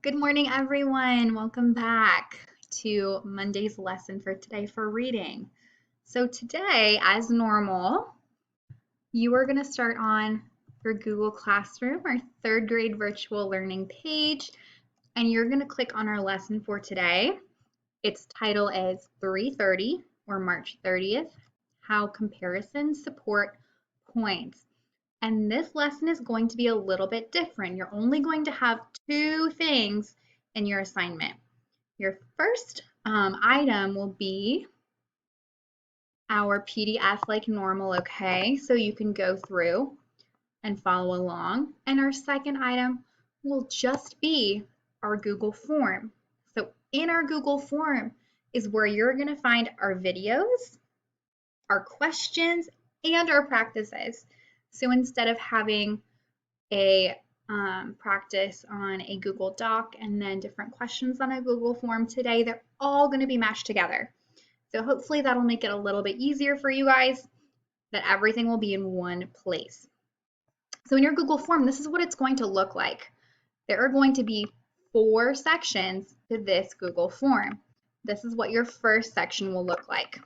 Good morning, everyone. Welcome back to Monday's lesson for today for reading. So today, as normal, you are going to start on your Google Classroom, our third grade virtual learning page, and you're going to click on our lesson for today. Its title is 3:30 or March 30th, How Comparisons Support Points. And this lesson is going to be a little bit different. You're only going to have two things in your assignment. Your first item will be our PDF like normal, okay? So you can go through and follow along. And our second item will just be our Google form. So in our Google form is where you're going to find our videos, our questions, and our practices. So instead of having a practice on a Google Doc and then different questions on a Google form today, they're all going to be mashed together. So hopefully that'll make it a little bit easier for you guys, that everything will be in one place. So in your Google form, this is what it's going to look like. There are going to be 4 sections to this Google form. This is what your first section will look like.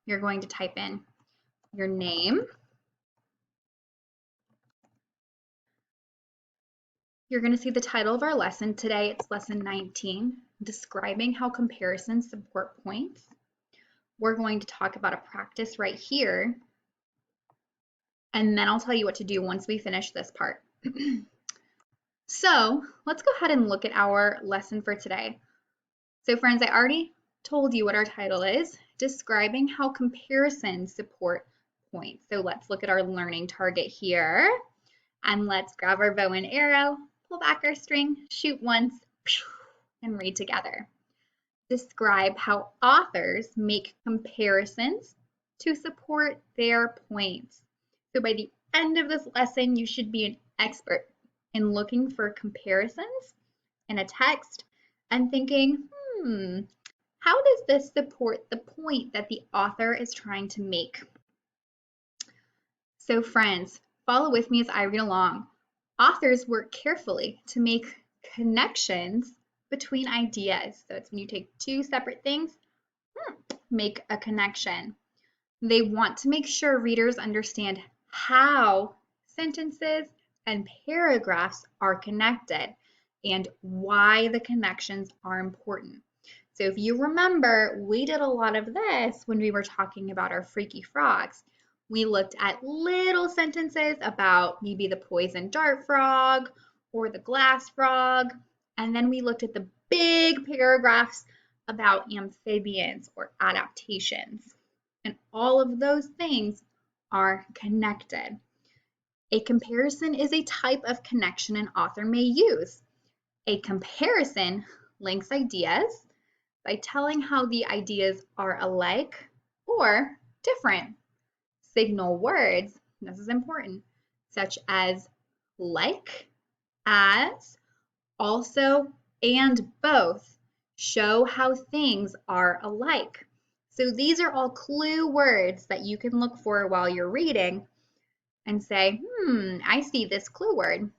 You're going to type in your name. You're going to see the title of our lesson. Today it's lesson 19, describing how comparisons support points. We're going to talk about a practice right here, and then I'll tell you what to do once we finish this part. So let's go ahead and look at our lesson for today. So friends, I already told you what our title is, describing how comparisons support points. So let's look at our learning target here, and let's grab our bow and arrow, pull back our string, shoot once, and read together. Describe how authors make comparisons to support their points. So by the end of this lesson, you should be an expert in looking for comparisons in a text and thinking, how does this support the point that the author is trying to make? So friends, follow with me as I read along. Authors work carefully to make connections between ideas. So it's when you take two separate things, make a connection. They want to make sure readers understand how sentences and paragraphs are connected and why the connections are important. So if you remember, we did a lot of this when we were talking about our freaky frogs. We looked at little sentences about maybe the poison dart frog or the glass frog, and then we looked at the big paragraphs about amphibians or adaptations. And all of those things are connected. A comparison is a type of connection an author may use. A comparison links ideas by telling how the ideas are alike or different. Signal words, this is important, such as like, as, also, and both show how things are alike. So these are all clue words that you can look for while you're reading and say, I see this clue word.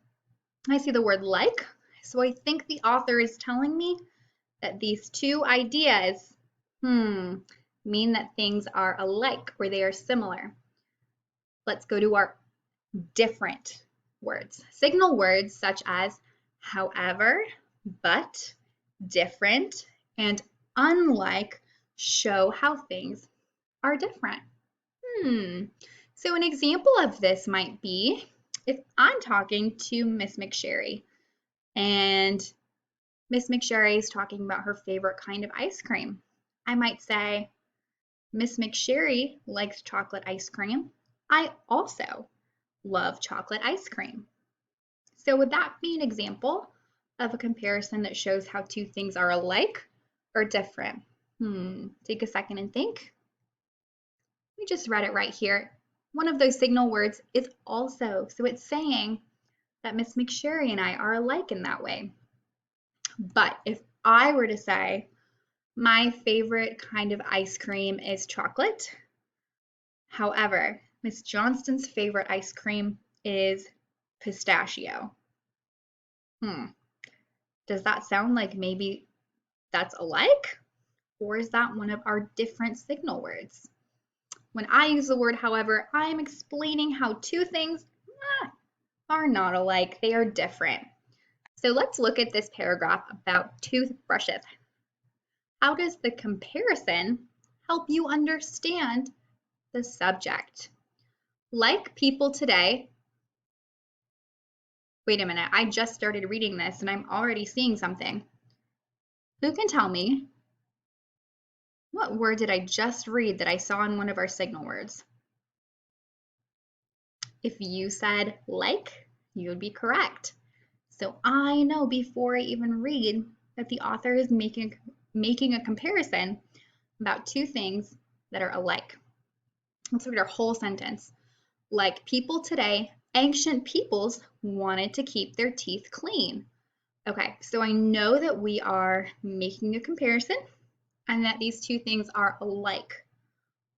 I see the word like, so I think the author is telling me that these two ideas, mean that things are alike or they are similar. Let's go to our different words. Signal words such as however, but, different, and unlike show how things are different. So an example of this might be if I'm talking to Miss McSherry and Miss McSherry is talking about her favorite kind of ice cream. I might say, Miss McSherry likes chocolate ice cream. I also love chocolate ice cream. So would that be an example of a comparison that shows how two things are alike or different? Take a second and think. We just read it right here. One of those signal words is also, so it's saying that Miss McSherry and I are alike in that way. But if I were to say, my favorite kind of ice cream is chocolate. However, Miss Johnston's favorite ice cream is pistachio. Does that sound like maybe that's alike? Or is that one of our different signal words? When I use the word however, I am explaining how two things are not alike. They are different. So let's look at this paragraph about toothbrushes. How does the comparison help you understand the subject? Like people today, wait a minute, I just started reading this and I'm already seeing something. Who can tell me what word did I just read that I saw in one of our signal words? If you said like, you would be correct. So I know before I even read that the author is making a comparison about two things that are alike. Let's look at our whole sentence. Like people today, ancient peoples wanted to keep their teeth clean. Okay, so I know that we are making a comparison and that these two things are alike.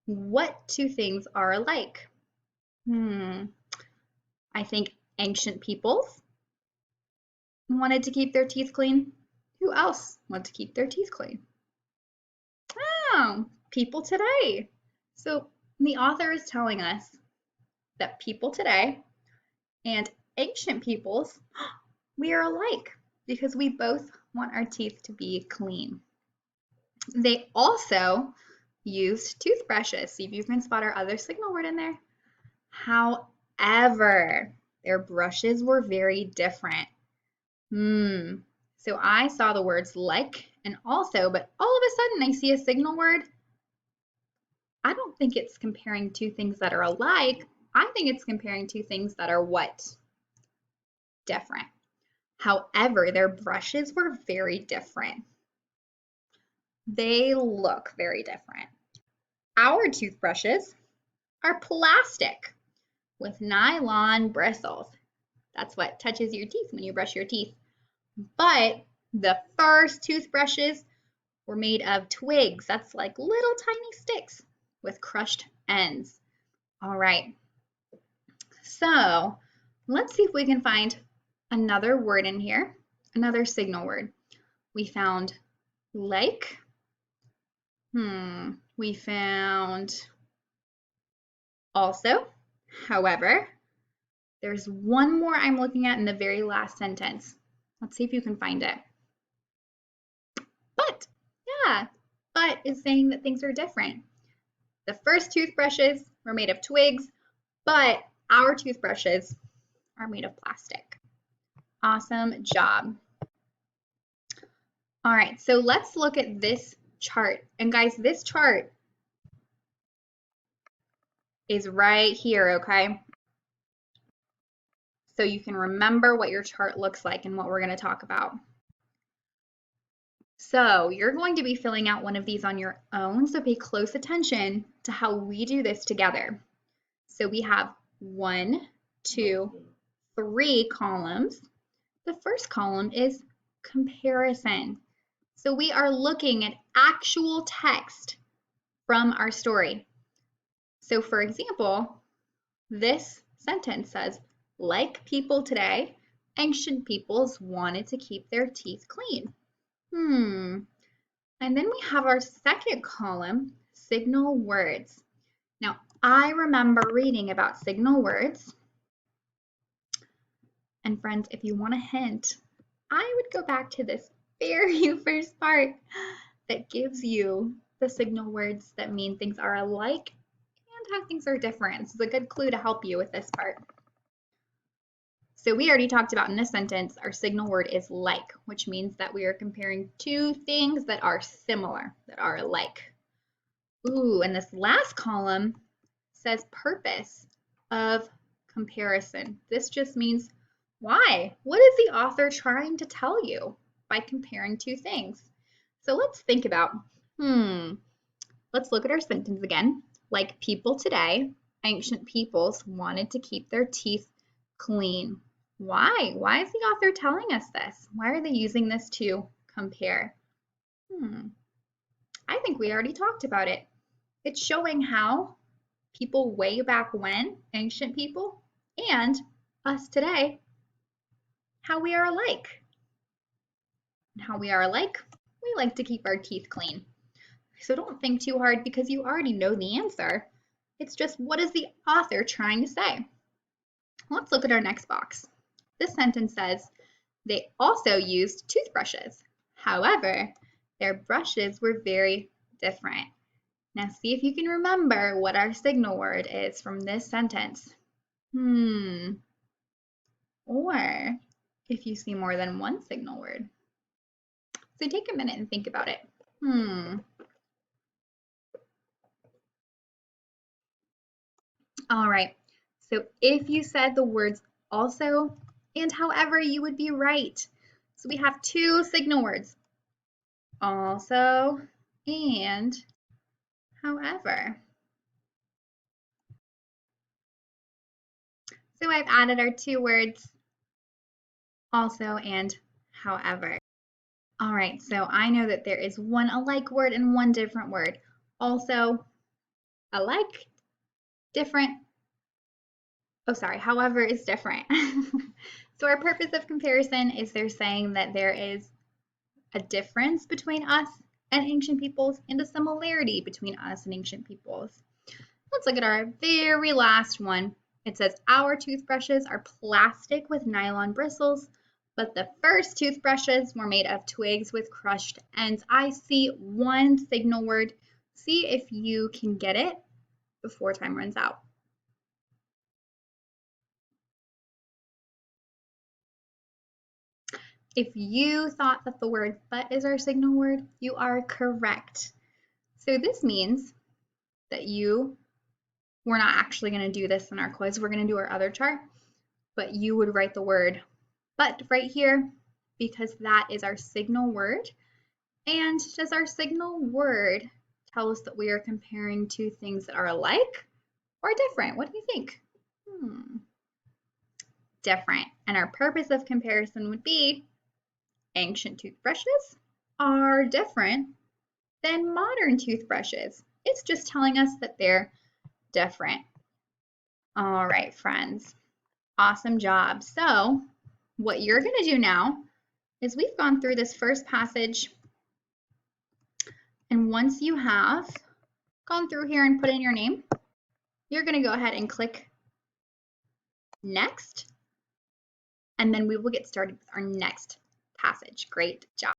What two things are alike? I think ancient peoples wanted to keep their teeth clean. Who else wanted to keep their teeth clean? Oh, people today. So the author is telling us that people today and ancient peoples, we are alike because we both want our teeth to be clean. They also used toothbrushes. See if you can spot our other signal word in there. However, their brushes were very different. So I saw the words like and also, but all of a sudden I see a signal word. I don't think it's comparing two things that are alike. I think it's comparing two things that are what? Different. However, their brushes were very different. They look very different. Our toothbrushes are plastic with nylon bristles. That's what touches your teeth when you brush your teeth. But the first toothbrushes were made of twigs. That's like little tiny sticks with crushed ends. All right. So let's see if we can find another word in here, another signal word. We found like. We found also, however. There's one more I'm looking at in the very last sentence. Let's see if you can find it. But, yeah, but is saying that things are different. The first toothbrushes were made of twigs, but our toothbrushes are made of plastic. Awesome job. All right, so let's look at this chart. And guys, this chart is right here, okay? So you can remember what your chart looks like and what we're going to talk about. So you're going to be filling out one of these on your own, so pay close attention to how we do this together. So we have 1, 2, 3 columns. The first column is comparison. So we are looking at actual text from our story. So for example, this sentence says, like people today, ancient peoples wanted to keep their teeth clean. And then we have our second column, signal words. Now, I remember reading about signal words. And friends, if you want a hint, I would go back to this very first part that gives you the signal words that mean things are alike and how things are different. This is a good clue to help you with this part. So we already talked about in this sentence, our signal word is like, which means that we are comparing two things that are similar, that are alike. Ooh, and this last column says purpose of comparison. This just means why? What is the author trying to tell you by comparing two things? So let's think about, let's look at our sentence again. Like people today, ancient peoples wanted to keep their teeth clean. Why? Why is the author telling us this? Why are they using this to compare? I think we already talked about it. It's showing how people way back when, ancient people, and us today, how we are alike. and how we are alike, we like to keep our teeth clean. So don't think too hard because you already know the answer. It's just, what is the author trying to say? Let's look at our next box. This sentence says, they also used toothbrushes. However, their brushes were very different. Now see if you can remember what our signal word is from this sentence. Or if you see more than one signal word. So take a minute and think about it. All right. So if you said the words also and however, you would be right. So we have two signal words, also and however. So I've added our two words, also and however. All right, so I know that there is one alike word and one different word. Also, alike, different. Oh, sorry, however is different. So our purpose of comparison is they're saying that there is a difference between us and ancient peoples and a similarity between us and ancient peoples. Let's look at our very last one. It says, our toothbrushes are plastic with nylon bristles, but the first toothbrushes were made of twigs with crushed ends. I see one signal word. See if you can get it before time runs out. If you thought that the word but is our signal word, you are correct. So this means that we're not actually going to do this in our quiz. We're going to do our other chart, but you would write the word but right here because that is our signal word. And does our signal word tell us that we are comparing two things that are alike or different? What do you think? Different. And our purpose of comparison would be ancient toothbrushes are different than modern toothbrushes. It's just telling us that they're different. All right, friends. Awesome job. So what you're going to do now is we've gone through this first passage, and once you have gone through here and put in your name, you're going to go ahead and click next, and then we will get started with our next passage. Great job.